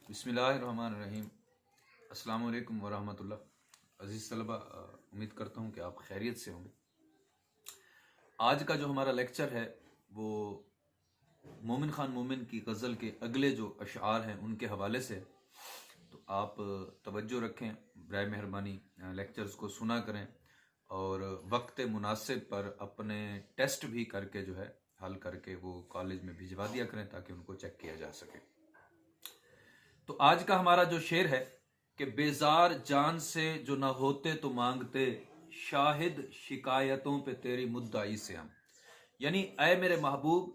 بسم اللہ الرحمن الرحیم۔ السلام علیکم ورحمۃ اللہ۔ عزیز طلبہ، امید کرتا ہوں کہ آپ خیریت سے ہوں گے۔ آج کا جو ہمارا لیکچر ہے وہ مومن خان مومن کی غزل کے اگلے جو اشعار ہیں ان کے حوالے سے، تو آپ توجہ رکھیں، برائے مہربانی لیکچرز کو سنا کریں اور وقت مناسب پر اپنے ٹیسٹ بھی کر کے جو ہے حل کر کے وہ کالج میں بھجوا دیا کریں تاکہ ان کو چیک کیا جا سکے۔ تو آج کا ہمارا جو شعر ہے کہ بیزار جان سے جو نہ ہوتے تو مانگتے، شاہد شکایتوں پہ تیری مدعی سے ہم، یعنی اے میرے محبوب،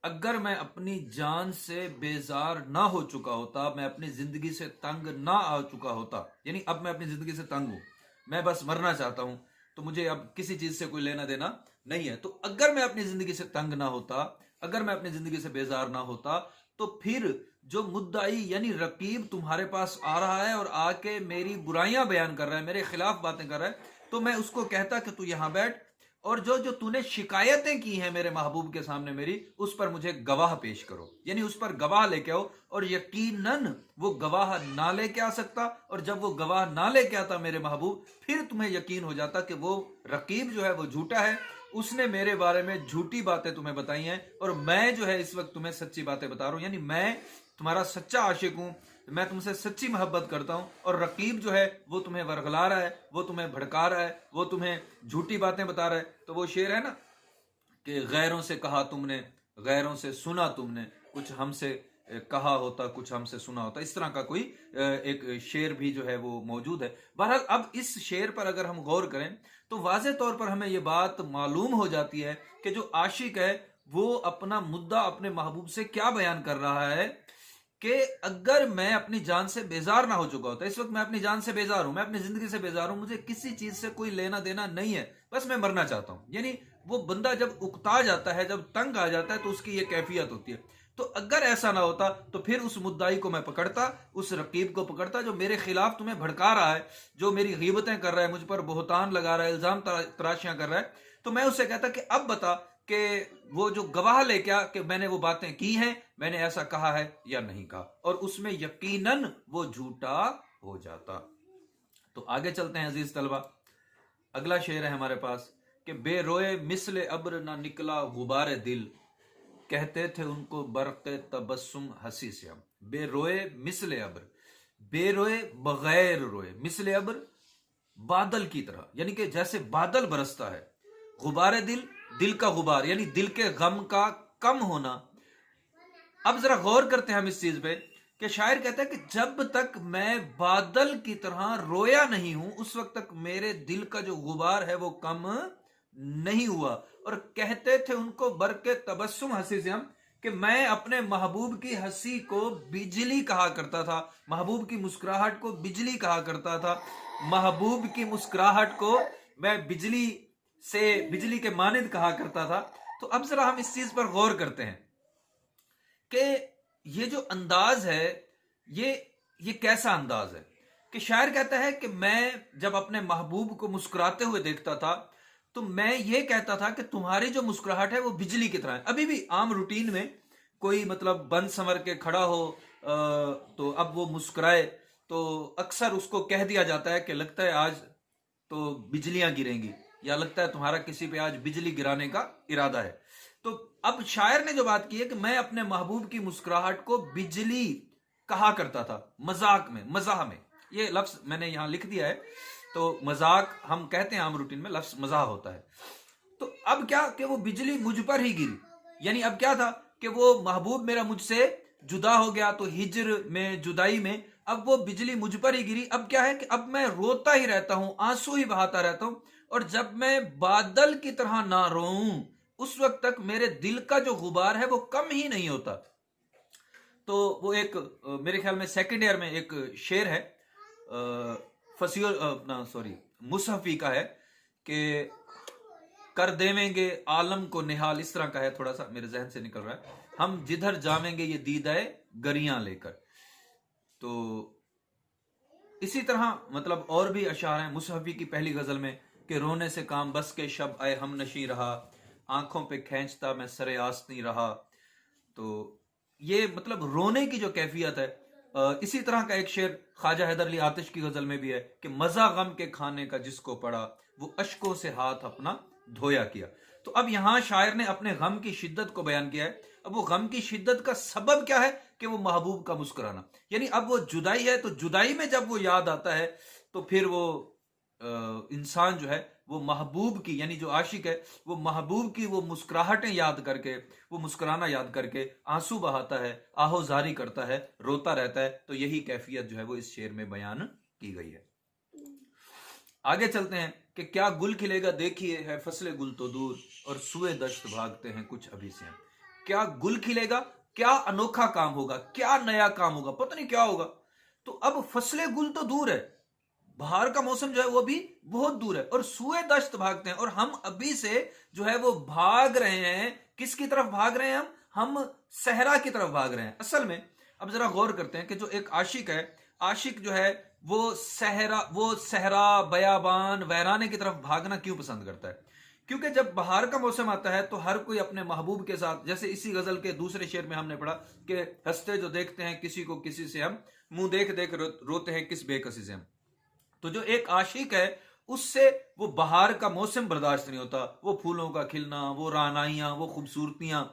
اگر میں اپنی جان سے بیزار نہ ہو چکا ہوتا، میں اپنی زندگی سے تنگ نہ آ چکا ہوتا، یعنی اب میں اپنی زندگی سے تنگ ہوں، میں بس مرنا چاہتا ہوں، تو مجھے اب کسی چیز سے کوئی لینا دینا نہیں ہے، تو اگر میں اپنی زندگی سے تنگ نہ ہوتا، اگر میں اپنی زندگی سے بیزار نہ ہوتا، تو پھر جو مدعی یعنی رقیب تمہارے پاس آ رہا ہے اور آ کے میری برائیاں بیان کر رہا ہے، میرے خلاف باتیں کر رہا ہے، تو میں اس کو کہتا کہ تو یہاں بیٹھ، اور جو تو نے شکایتیں کی ہیں میرے محبوب کے سامنے میری، اس پر مجھے گواہ پیش کرو، یعنی اس پر گواہ لے کے آؤ۔ اور یقیناً وہ گواہ نہ لے کے آ سکتا، اور جب وہ گواہ نہ لے کے آتا میرے محبوب، پھر تمہیں یقین ہو جاتا کہ وہ رقیب جو ہے وہ جھوٹا ہے، اس نے میرے بارے میں جھوٹی باتیں تمہیں بتائی ہیں، اور میں جو ہے اس وقت تمہیں سچی باتیں بتا رہا ہوں، یعنی میں تمہارا سچا عاشق ہوں، میں تم سے سچی محبت کرتا ہوں، اور رقیب جو ہے وہ تمہیں ورغلا رہا ہے، وہ تمہیں بھڑکا رہا ہے، وہ تمہیں جھوٹی باتیں بتا رہا ہے۔ تو وہ شعر ہے نا کہ غیروں سے کہا تم نے، غیروں سے سنا تم نے، کچھ ہم سے کہا ہوتا، کچھ ہم سے سنا ہوتا، اس طرح کا کوئی ایک شعر بھی جو ہے وہ موجود ہے۔ بہرحال اب اس شعر پر اگر ہم غور کریں تو واضح طور پر ہمیں یہ بات معلوم ہو جاتی ہے کہ جو عاشق ہے وہ اپنا مدعا اپنے محبوب سے کیا بیان کر رہا ہے کہ اگر میں اپنی جان سے بیزار نہ ہو چکا ہوتا، اس وقت میں اپنی جان سے بیزار ہوں، میں اپنی زندگی سے بیزار ہوں، مجھے کسی چیز سے کوئی لینا دینا نہیں ہے، بس میں مرنا چاہتا ہوں۔ یعنی وہ بندہ جب اکتا جاتا ہے، جب تنگ آ جاتا ہے، تو اس کی یہ کیفیت ہوتی ہے۔ تو اگر ایسا نہ ہوتا تو پھر اس مدعی کو میں پکڑتا، اس رقیب کو پکڑتا جو میرے خلاف تمہیں بھڑکا رہا ہے، جو میری غیبتیں کر رہا ہے، مجھ پر بہتان لگا رہا ہے، الزام تراشیاں کر رہا ہے، تو میں اس سے کہتا کہ اب بتا کہ وہ جو گواہ لے کیا کہ میں نے وہ باتیں کی ہیں، میں نے ایسا کہا ہے یا نہیں کہا، اور اس میں یقیناً وہ جھوٹا ہو جاتا۔ تو آگے چلتے ہیں عزیز طلبہ، اگلا شعر ہے ہمارے پاس کہ بے روئے مثل ابر نہ نکلا غبار دل، کہتے تھے ان کو برق تبسم ہنسی سے ہم۔ بے روئے مثل ابر، بے روئے بغیر روئے، مثل ابر بادل کی طرح، یعنی کہ جیسے بادل برستا ہے، غبار دل، دل کا غبار یعنی دل کے غم کا کم ہونا۔ اب ذرا غور کرتے ہیں ہم اس چیز پہ کہ شاعر کہتا ہے کہ جب تک میں بادل کی طرح رویا نہیں ہوں، اس وقت تک میرے دل کا جو غبار ہے وہ کم نہیں ہوا، اور کہتے تھے ان کو برق تبسم ہنسی سے ہم، کہ میں اپنے محبوب کی ہنسی کو بجلی کہا کرتا تھا، محبوب کی مسکراہٹ کو بجلی کہا کرتا تھا، محبوب کی مسکراہٹ کو میں بجلی کے مانند کہا کرتا تھا۔ تو اب ذرا ہم اس چیز پر غور کرتے ہیں کہ یہ جو انداز ہے یہ کیسا انداز ہے کہ شاعر کہتا ہے کہ میں جب اپنے محبوب کو مسکراتے ہوئے دیکھتا تھا تو میں یہ کہتا تھا کہ تمہاری جو مسکراہٹ ہے وہ بجلی کی طرح ہے۔ ابھی بھی عام روٹین میں کوئی مطلب بند سنور کے کھڑا ہو تو اب وہ مسکرائے تو اکثر اس کو کہہ دیا جاتا ہے کہ لگتا ہے آج تو بجلیاں گریں گی، یا لگتا ہے تمہارا کسی پہ آج بجلی گرانے کا ارادہ ہے۔ تو اب شاعر نے جو بات کی ہے کہ میں اپنے محبوب کی مسکراہٹ کو بجلی کہا کرتا تھا، مذاق میں، مزاح میں، یہ لفظ میں نے یہاں لکھ دیا ہے، تو مذاق ہم کہتے ہیں عام روٹین میں، لفظ مزاح ہوتا ہے۔ تو اب کیا کہ وہ بجلی مجھ پر ہی گری، یعنی اب کیا تھا کہ وہ محبوب میرا مجھ سے جدا ہو گیا، تو ہجر میں، جدائی میں اب وہ بجلی مجھ پر ہی گری۔ اب کیا ہے کہ اب میں روتا ہی رہتا ہوں، آنسو ہی بہاتا رہتا ہوں، اور جب میں بادل کی طرح نہ روؤں اس وقت تک میرے دل کا جو غبار ہے وہ کم ہی نہیں ہوتا۔ تو وہ ایک میرے خیال میں سیکنڈ ایئر میں ایک شعر ہے مصحفی کا ہے کہ کر دیویں گے عالم کو نہال، اس طرح کا ہے، تھوڑا سا میرے ذہن سے نکل رہا ہے، ہم جدھر جامیں گے یہ دیدہ گریاں لے کر۔ تو اسی طرح مطلب اور بھی اشعار ہیں مصحفی کی پہلی غزل میں کہ رونے سے کام بس کے شب اے ہم نشیں رہا، آنکھوں پہ کھینچتا میں سر آستیں رہا۔ تو یہ مطلب رونے کی جو کیفیت ہے اسی طرح کا ایک شعر خواجہ حیدر علی آتش کی غزل میں بھی ہے کہ مزہ غم کے کھانے کا جس کو پڑا وہ اشکوں سے ہاتھ اپنا دھویا کیا. تو اب یہاں شاعر نے اپنے غم کی شدت کو بیان کیا ہے. اب وہ غم کی شدت کا سبب کیا ہے کہ وہ محبوب کا مسکرانا. یعنی اب وہ جدائی ہے تو جدائی میں جب وہ یاد آتا ہے تو پھر وہ انسان جو ہے وہ محبوب کی یعنی جو عاشق ہے وہ محبوب کی وہ مسکراہٹیں یاد کر کے وہ مسکرانا یاد کر کے آنسو بہاتا ہے, آہو زاری کرتا ہے, روتا رہتا ہے. تو یہی کیفیت جو ہے وہ اس شعر میں بیان کی گئی ہے. آگے چلتے ہیں کہ کیا گل کھلے گا دیکھیے ہے فصل گل تو دور اور سوئے دشت بھاگتے ہیں کچھ ابھی سے. کیا گل کھلے گا, کیا انوکھا کام ہوگا, کیا نیا کام ہوگا, پتہ نہیں کیا ہوگا. تو اب فصل گل تو دور ہے, بہار کا موسم جو ہے وہ بھی بہت دور ہے, اور سوئے دشت بھاگتے ہیں, اور ہم ابھی سے جو ہے وہ بھاگ رہے ہیں. کس کی طرف بھاگ رہے ہیں ہم صحرا کی طرف بھاگ رہے ہیں. اصل میں اب ذرا غور کرتے ہیں کہ جو ایک عاشق ہے, عاشق جو ہے وہ صحرا بیابان ویرانے کی طرف بھاگنا کیوں پسند کرتا ہے؟ کیونکہ جب بہار کا موسم آتا ہے تو ہر کوئی اپنے محبوب کے ساتھ, جیسے اسی غزل کے دوسرے شعر میں ہم نے پڑھا کہ ہنستے جو دیکھتے ہیں کسی کو کسی سے ہم, منہ دیکھ دیکھ روتے ہیں کس بے کسی سے ہم. تو جو ایک عاشق ہے اس سے وہ بہار کا موسم برداشت نہیں ہوتا, وہ پھولوں کا کھلنا, وہ رعنائیاں, وہ خوبصورتیاں.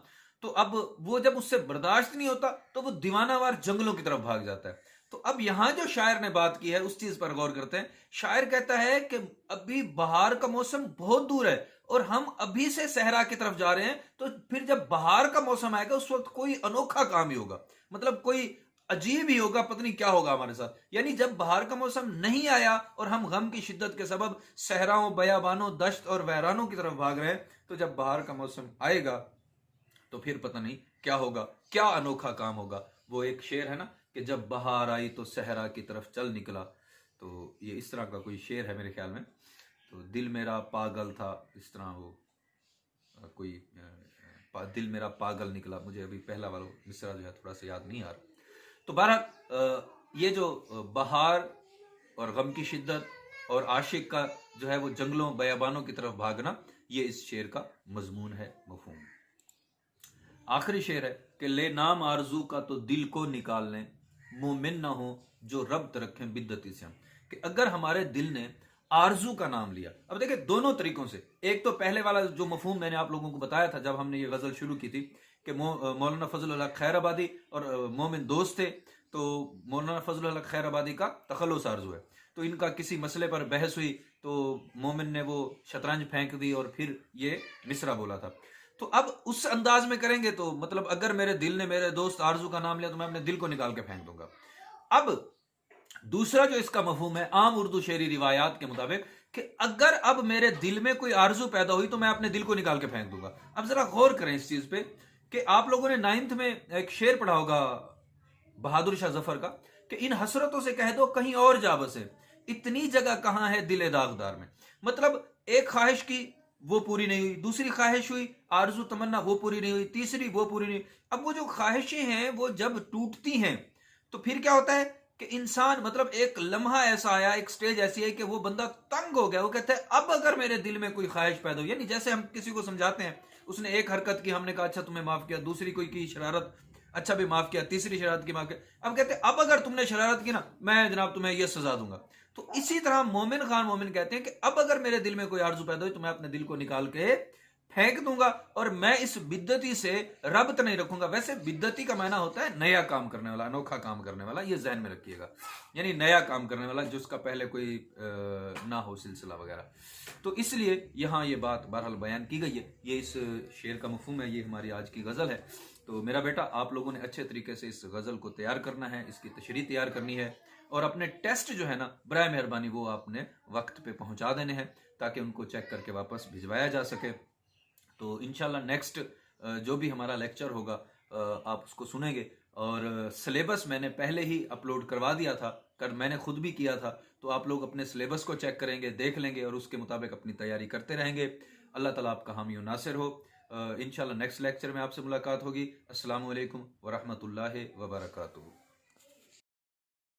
تو اب وہ جب اس سے برداشت نہیں ہوتا تو وہ دیوانہ وار جنگلوں کی طرف بھاگ جاتا ہے. تو اب یہاں جو شاعر نے بات کی ہے اس چیز پر غور کرتے ہیں. شاعر کہتا ہے کہ ابھی بہار کا موسم بہت دور ہے اور ہم ابھی سے صحرا کی طرف جا رہے ہیں, تو پھر جب بہار کا موسم آئے گا اس وقت کوئی انوکھا کام ہی ہوگا, مطلب کوئی عجیب ہی ہوگا, پتہ نہیں کیا ہوگا ہمارے ساتھ. یعنی جب بہار کا موسم نہیں آیا اور ہم غم کی شدت کے سبب صحراؤں بیابانوں دشت اور ویرانوں کی طرف بھاگ رہے ہیں, تو جب بہار کا موسم آئے گا تو پھر پتہ نہیں کیا ہوگا, کیا انوکھا کام ہوگا. وہ ایک شعر ہے نا کہ جب بہار آئی تو صحرا کی طرف چل نکلا. تو یہ اس طرح کا کوئی شعر ہے میرے خیال میں. تو دل میرا پاگل تھا, اس طرح وہ کوئی دل میرا پاگل نکلا. مجھے ابھی پہلا والا مصرع جو ہے تھوڑا سا یاد نہیں آ رہا. تو بہرحال یہ جو بہار اور غم کی شدت اور عاشق کا جو ہے وہ جنگلوں بیابانوں کی طرف بھاگنا, یہ اس شعر کا مضمون ہے, مفہوم. آخری شعر ہے کہ لے نام آرزو کا تو دل کو نکال لیں, مومن نہ ہو جو ربط رکھیں بدتی سے ہم. کہ اگر ہمارے دل نے آرزو کا نام لیا, اب دیکھیں دونوں طریقوں سے. ایک تو پہلے والا جو مفہوم میں نے آپ لوگوں کو بتایا تھا جب ہم نے یہ غزل شروع کی تھی کہ مولانا فضل الحق خیر آبادی اور مومن دوست تھے, تو مولانا فضل الحق خیر آبادی کا تخلص آرزو ہے. تو ان کا کسی مسئلے پر بحث ہوئی تو مومن نے وہ شطرنج پھینک دی اور پھر یہ مصرع بولا تھا. تو اب اس انداز میں کریں گے تو مطلب اگر میرے دل نے میرے دوست آرزو کا نام لیا تو میں اپنے دل کو نکال کے پھینک دوں گا. اب دوسرا جو اس کا مفہوم ہے عام اردو شعری روایات کے مطابق کہ اگر اب میرے دل میں کوئی آرزو پیدا ہوئی تو میں اپنے دل کو نکال کے پھینک دوں گا. اب ذرا غور کریں اس چیز پہ کہ آپ لوگوں نے 9th میں ایک شعر پڑھا ہوگا بہادر شاہ ظفر کا کہ ان حسرتوں سے کہہ دو کہیں اور جا بسے, اتنی جگہ کہاں ہے دل داغدار میں. مطلب ایک خواہش کی وہ پوری نہیں ہوئی, دوسری خواہش ہوئی آرزو تمنا وہ پوری نہیں ہوئی, تیسری وہ پوری نہیں. اب وہ جو خواہشیں ہیں وہ جب ٹوٹتی ہیں تو پھر کیا ہوتا ہے کہ انسان مطلب ایک لمحہ ایسا آیا, ایک سٹیج ایسی ہے کہ وہ بندہ تنگ ہو گیا. وہ کہتا ہے اب اگر میرے دل میں کوئی خواہش پیدا ہو, یعنی جیسے ہم کسی کو سمجھاتے ہیں, اس نے ایک حرکت کی, ہم نے کہا اچھا تمہیں معاف کیا, دوسری کوئی کی شرارت, اچھا بھی معاف کیا, تیسری شرارت کی معاف کیا. اب کہتے ہیں اب اگر تم نے شرارت کی نا میں جناب تمہیں یہ سزا دوں گا. تو اسی طرح مومن خان مومن کہتے ہیں کہ اب اگر میرے دل میں کوئی آرزو پیدا ہوئی تو میں اپنے دل کو نکال کے پھینک دوں گا اور میں اس بدعتی سے ربط نہیں رکھوں گا. ویسے بدعتی کا معنی ہوتا ہے نیا کام کرنے والا, انوکھا کام کرنے والا, یہ ذہن میں رکھیے گا, یعنی نیا کام کرنے والا جس کا پہلے کوئی نہ ہو سلسلہ وغیرہ. تو اس لیے یہاں یہ بات بہرحال بیان کی گئی ہے. یہ اس شعر کا مفہوم ہے, یہ ہماری آج کی غزل ہے. تو میرا بیٹا آپ لوگوں نے اچھے طریقے سے اس غزل کو تیار کرنا ہے, اس کی تشریح تیار کرنی ہے, اور اپنے ٹیسٹ جو ہے نا برائے مہربانی وہ آپ نے وقت پہ پہنچا دینے ہیں تاکہ ان کو چیک کر کے واپس بھجوایا جا سکے. تو انشاءاللہ نیکسٹ جو بھی ہمارا لیکچر ہوگا آپ اس کو سنیں گے. اور سلیبس میں نے پہلے ہی اپلوڈ کروا دیا تھا, میں نے خود بھی کیا تھا, تو آپ لوگ اپنے سلیبس کو چیک کریں گے, دیکھ لیں گے اور اس کے مطابق اپنی تیاری کرتے رہیں گے. اللہ تعالیٰ آپ کا حامی و ناصر ہو. انشاءاللہ نیکسٹ لیکچر میں آپ سے ملاقات ہوگی. السلام علیکم ورحمۃ اللہ وبرکاتہ.